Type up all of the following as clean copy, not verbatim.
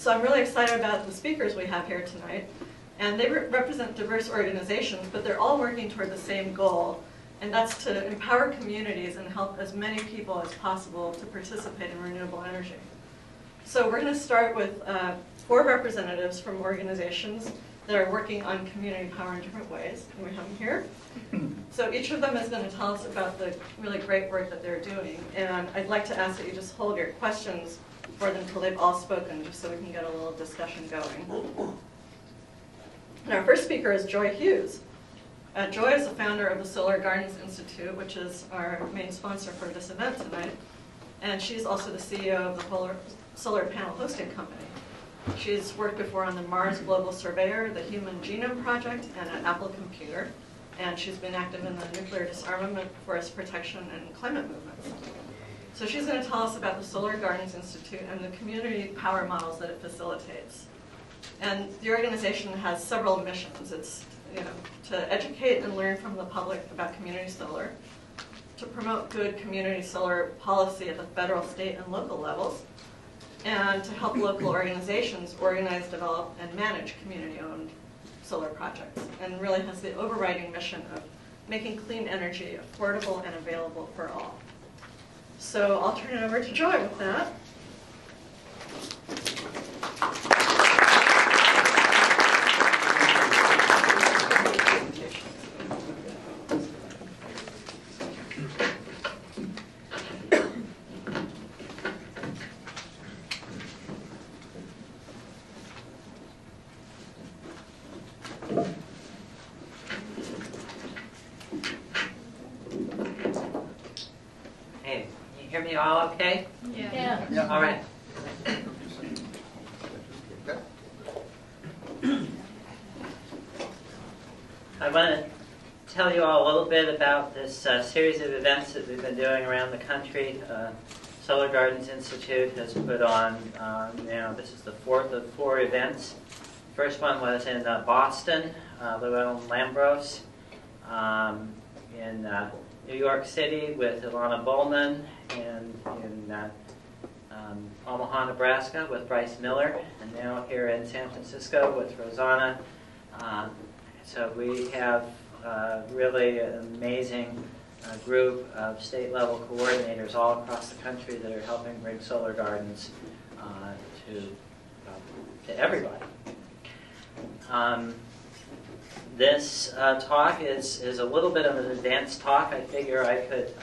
So I'm really excited about the speakers we have here tonight. And they represent diverse organizations, but they're all working toward the same goal, and that's to empower communities and help as many people as possible to participate in renewable energy. So we're going to start with 4 representatives from organizations that are working on community power in different ways, and we have them here. So each of them is going to tell us about the really great work that they're doing, and I'd like to ask that you just hold your questions for them until they've all spoken, just so we can get a little discussion going. And our first speaker is Joy Hughes. Joy is the founder of the Solar Gardens Institute, which is our main sponsor for this event tonight. And she's also the CEO of the Solar Panel Hosting Company. She's worked before on the Mars Global Surveyor, the Human Genome Project, and at Apple Computer. And she's been active in the nuclear disarmament, forest protection, and climate movements. So she's going to tell us about the Solar Gardens Institute and the community power models that it facilitates. And the organization has several missions. It's to educate and learn from the public about community solar, to promote good community solar policy at the federal, state, and local levels, and to help local organizations organize, develop, and manage community-owned solar projects, and really has the overriding mission of making clean energy affordable and available for all. So I'll turn it over to Joy with that. Hey, you hear me all okay? Yeah. All right. I want to tell you all a little bit about this series of events that we've been doing around the country. Solar Gardens Institute has put on, this is the 4th of 4 events. First one was in Boston, Llewellyn Lambros, in New York City with Ilana Bowman, and in Omaha, Nebraska with Bryce Miller, and now here in San Francisco with Rosanna. So we have really an amazing group of state-level coordinators all across the country that are helping bring solar gardens to everybody. This talk is a little bit of an advanced talk. I figure I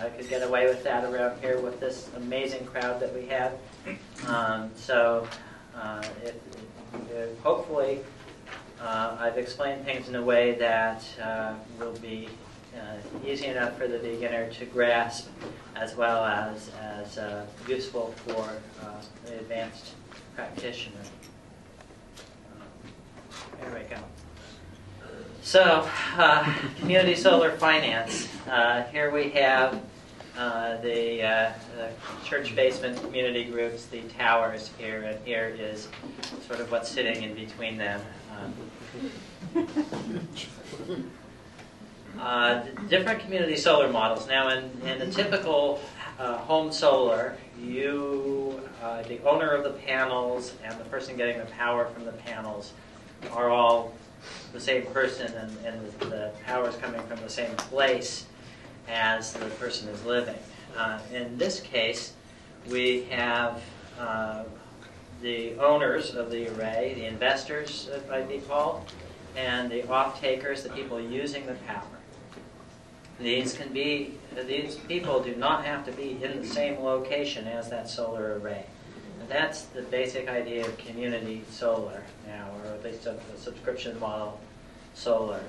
could get away with that around here with this amazing crowd that we have. Hopefully I've explained things in a way that will be easy enough for the beginner to grasp, as well as useful for the advanced practitioner. There we go. So, community solar finance. Here we have the church basement community groups, the towers here, and here is sort of what's sitting in between them. Different community solar models. Now, in a typical home solar, the owner of the panels and the person getting the power from the panels are all the same person, and the power is coming from the same place as the person is living. In this case, we have the owners of the array, the investors by default, and the off-takers, the people using the power. These people do not have to be in the same location as that solar array. And that's the basic idea of community solar now, or at least a subscription model solar.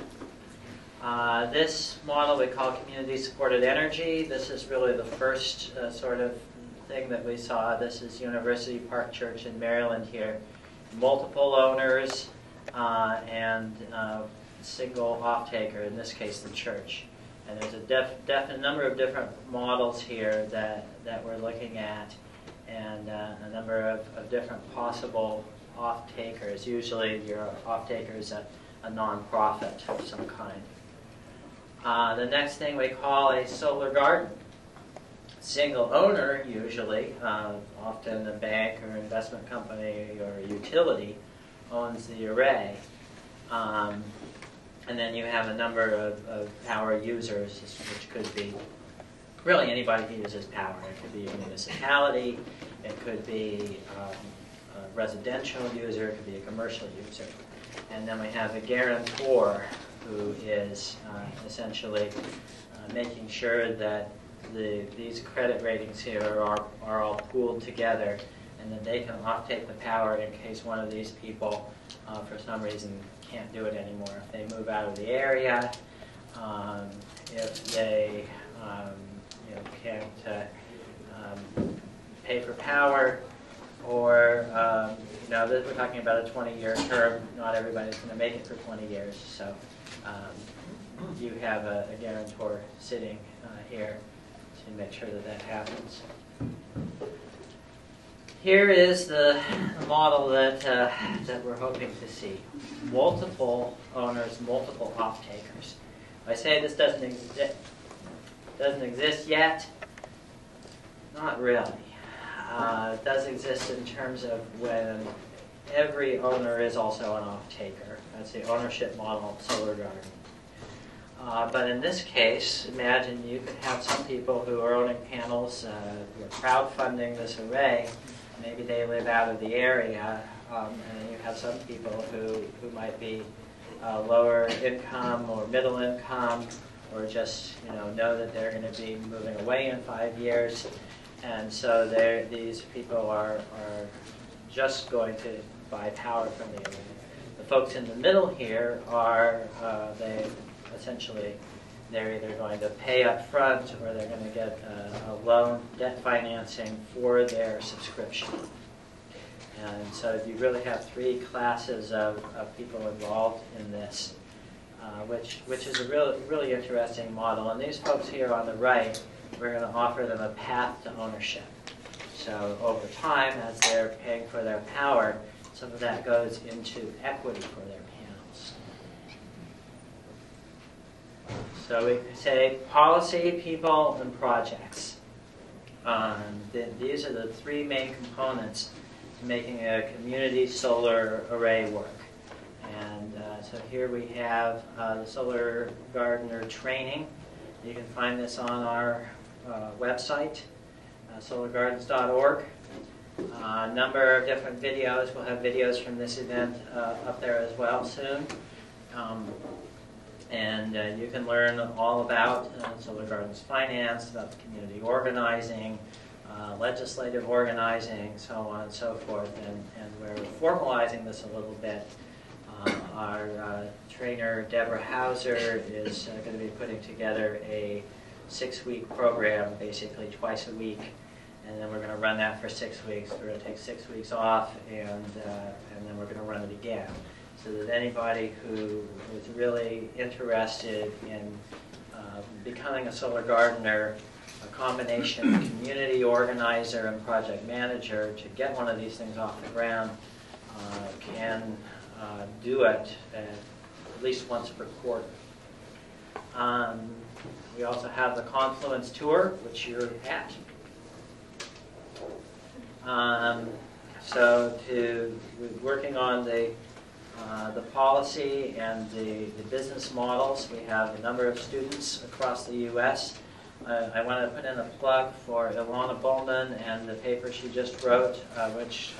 This model we call community supported energy. This is really the first sort of thing that we saw. This is University Park Church in Maryland here. Multiple owners and single off-taker, in this case the church. And there's a number of different models here that we're looking at, and a number of different possible off-takers. Usually your off-taker is a non-profit of some kind. The next thing we call a solar garden. single owner, usually, often a bank or investment company or a utility, owns the array. And then you have a number of power users, which could be really anybody who uses power. It could be a municipality, it could be a residential user, it could be a commercial user. And then we have a guarantor who is essentially making sure that these credit ratings here are all pooled together, and that they can offtake the power in case one of these people, for some reason, can't do it anymore. If they move out of the area, if they can't pay for power, or we're talking about a 20-year term. Not everybody's going to make it for 20 years, so you have a guarantor sitting here to make sure that happens. Here is the model that we're hoping to see. Multiple owners, multiple off-takers. I say this doesn't exist yet. Not really. It does exist in terms of when every owner is also an off-taker. That's the ownership model of solar garden. But in this case, imagine you could have some people who are owning panels, who are crowdfunding this array. Maybe they live out of the area, and then you have some people who might be lower income or middle income, or just know that they're going to be moving away in 5 years, and so these people are just going to buy power from the array. The folks in the middle here are they're either going to pay up front, or they're going to get a loan, debt financing for their subscription. And so you really have three classes of people involved in this, which is a really interesting model. And these folks here on the right, we're going to offer them a path to ownership. So over time, as they're paying for their power, some of that goes into equity for their panels. So we say policy, people, and projects. These are the three main components to making a community solar array work. And so here we have the Solar Gardener training. You can find this on our website, solargardens.org. A number of different videos. We'll have videos from this event up there as well soon. And you can learn all about Solar Gardens finance, about the community organizing, legislative organizing, so on and so forth. And we're formalizing this a little bit. Our trainer, Deborah Hauser, is going to be putting together a 6-week program, basically twice a week. And then we're going to run that for 6 weeks. We're going to take 6 weeks off, and then we're going to run it again. So that anybody who is really interested in becoming a solar gardener, a combination community organizer and project manager, to get one of these things off the ground, can do it at least once per quarter. We also have the Confluence tour, which you're at. So we're working on the policy and the business models. We have a number of students across the U.S. I want to put in a plug for Ilana Bowman and the paper she just wrote, which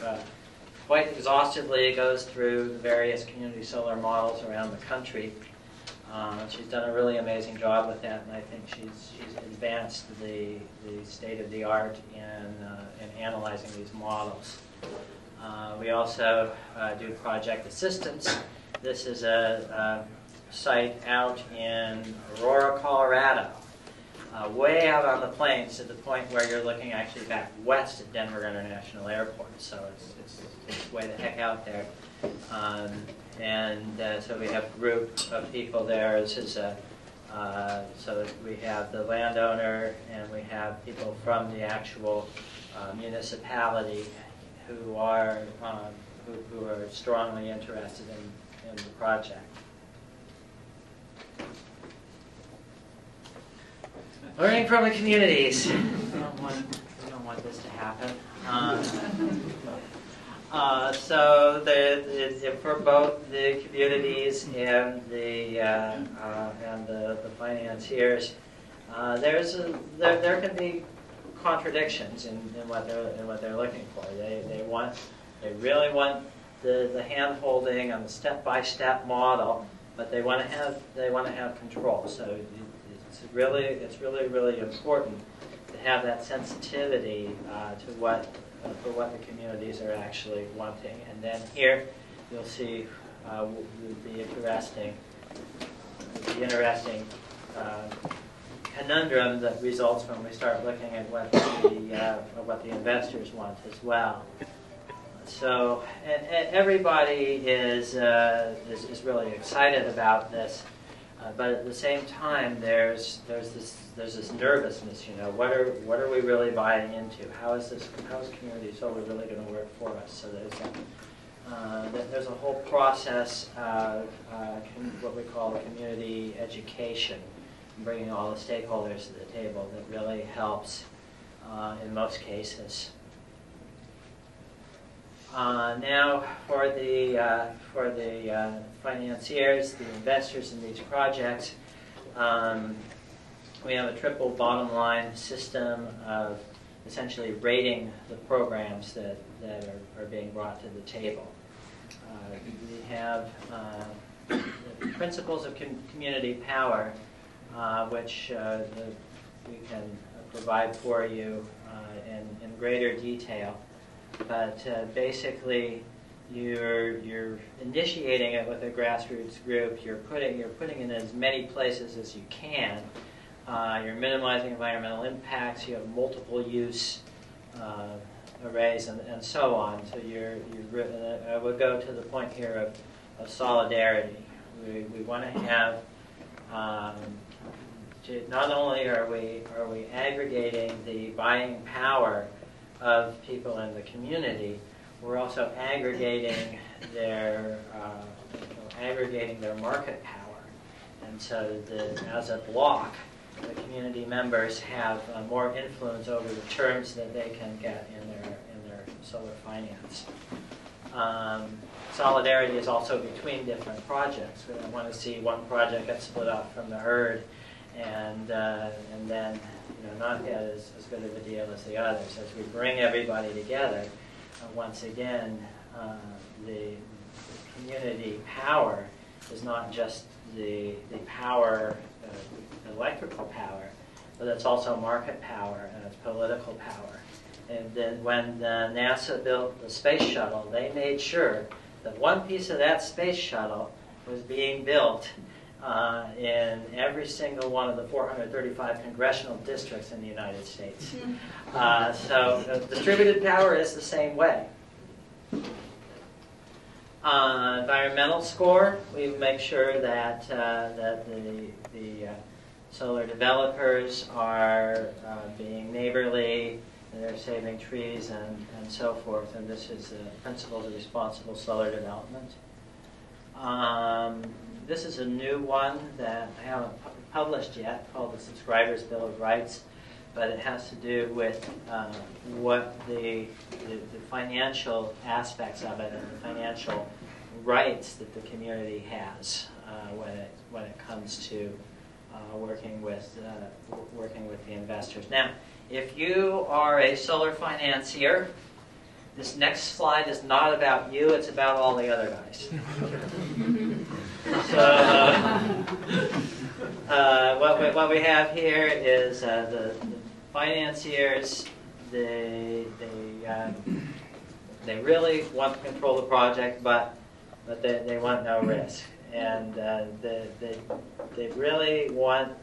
quite exhaustively goes through the various community solar models around the country. She's done a really amazing job with that, and I think she's advanced the state of the art in analyzing these models. We also do project assistance. This is a site out in Aurora, Colorado, way out on the plains to the point where you're looking actually back west at Denver International Airport. So it's way the heck out there. So we have a group of people there. This is so we have the landowner, and we have people from the actual municipality who are strongly interested in the project. Learning from the communities. want this to happen. So for both the communities and the financiers, there can be contradictions in what they're looking for. They really want the hand holding on the step-by-step model, but they want to have control. So it's really important to have that sensitivity to what the communities are actually wanting. And then here you'll see the interesting conundrum that results when we start looking at what the investors want as well. So everybody is really excited about this, but at the same time, there's this nervousness. What are we really buying into? How is community solar really going to work for us? So there's a whole process of what we call community education, bringing all the stakeholders to the table that really helps in most cases. Now, for the financiers, the investors in these projects, we have a triple bottom line system of essentially rating the programs that are being brought to the table. We have the principles of community power, which we can provide for you in greater detail. But basically, you're initiating it with a grassroots group. You're putting it in as many places as you can. You're minimizing environmental impacts. You have multiple use arrays and so on. So I would go to the point here of solidarity. We want to have. Not only are we aggregating the buying power of people in the community, we're also aggregating their market power, and so as a block, the community members have more influence over the terms that they can get in their solar finance. Solidarity is also between different projects. We don't want to see one project get split off from the herd, and then not get as good of a deal as the others. As we bring everybody together, once again, the community power is not just the power, electrical power, but it's also market power and it's political power. And then when NASA built the space shuttle, they made sure that one piece of that space shuttle was being built in every single one of the 435 congressional districts in the United States. So distributed power is the same way. Environmental score, we make sure that the solar developers are being neighborly, and they're saving trees and so forth. And this is the principles of responsible solar development. This is a new one that I haven't published yet, called the Subscribers Bill of Rights, but it has to do with what the financial aspects of it and the financial rights that the community has when it comes to working with the investors. Now, if you are a solar financier, this next slide is not about you, it's about all the other guys. So, what we have here is the financiers. They really want to control the project, but they want no risk, and they really want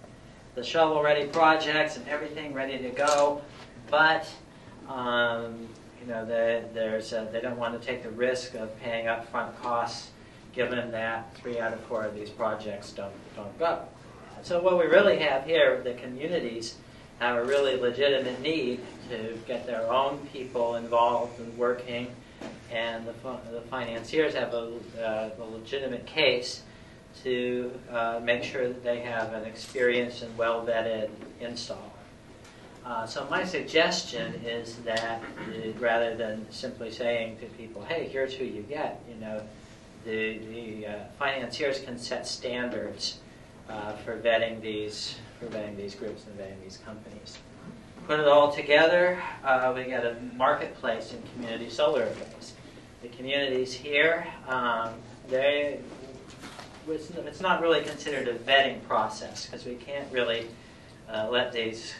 the shovel-ready projects and everything ready to go, but they don't want to take the risk of paying upfront costs, given that 3 out of 4 of these projects don't go. So what we really have here, the communities have a really legitimate need to get their own people involved and working, and the financiers have a legitimate case to make sure that they have an experienced and well-vetted installer. So my suggestion is that rather than simply saying to people, hey, here's who you get, the financiers can set standards for vetting these groups and vetting these companies. Put it all together, we get a marketplace in community solar arrays. The communities here, it's not really considered a vetting process because we can't really leave these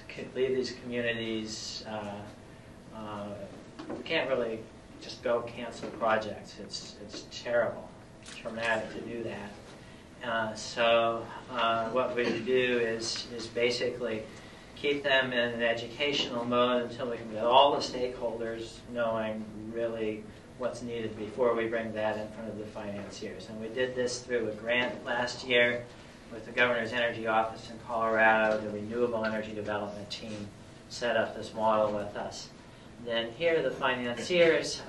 communities. We can't really just go cancel projects. It's terrible, traumatic to do that. So what we do is basically keep them in an educational mode until we can get all the stakeholders knowing really what's needed before we bring that in front of the financiers. And we did this through a grant last year with the Governor's Energy Office in Colorado. The Renewable Energy Development Team set up this model with us. Then here the financiers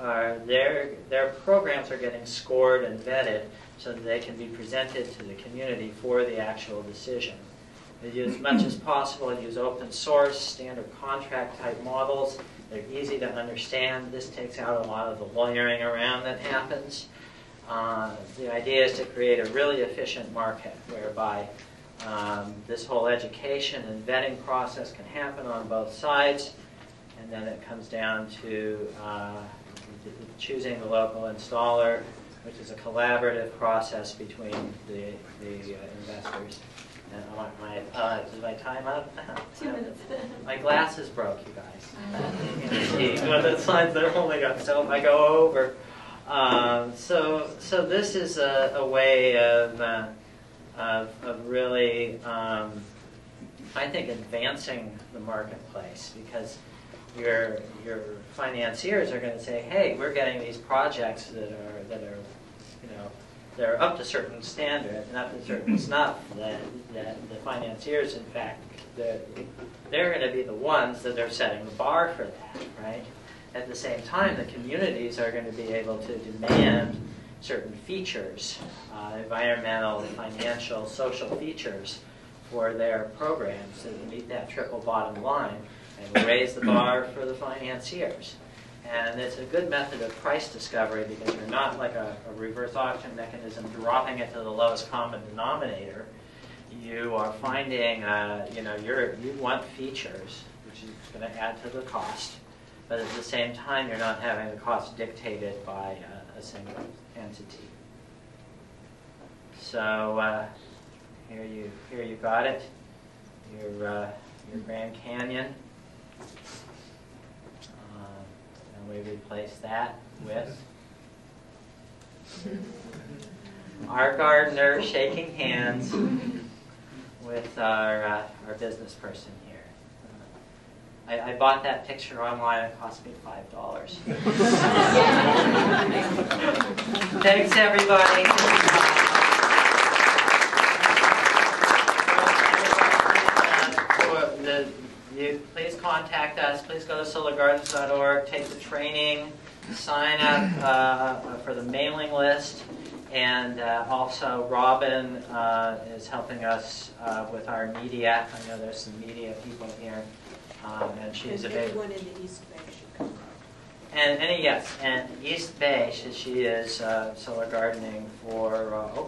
their programs are getting scored and vetted so that they can be presented to the community for the actual decision. They use as much as possible, use open source, standard contract type models. They're easy to understand. This takes out a lot of the lawyering around that happens. The idea is to create a really efficient market whereby this whole education and vetting process can happen on both sides, and then it comes down to choosing the local installer, which is a collaborative process between the investors. And is my time up? 2 minutes. My glasses broke, you guys. One of the slides that only got so if I go over. So this is a way of really, I think, advancing the marketplace, because your financiers are going to say, hey, we're getting these projects that are they're up to certain standards and up to certain snuff that the financiers, in fact, they're going to be the ones that are setting the bar for that, right? At the same time, the communities are going to be able to demand certain features, environmental, financial, social features for their programs that meet that triple bottom line and raise the bar for the financiers. And it's a good method of price discovery because you're not like a reverse auction mechanism dropping it to the lowest common denominator. You are finding, you want features, which is going to add to the cost. But at the same time, you're not having the cost dictated by a single entity. So here you got it. Your Grand Canyon. We replace that with our gardener shaking hands with our business person here. I bought that picture online. It cost me $5. Thanks, everybody. Please contact us. Please go to solargardens.org, take the training, sign up for the mailing list, and also Robin is helping us with our media. I know there's some media people here, and she's available. Everyone in the East Bay should come. And East Bay, she is solar gardening for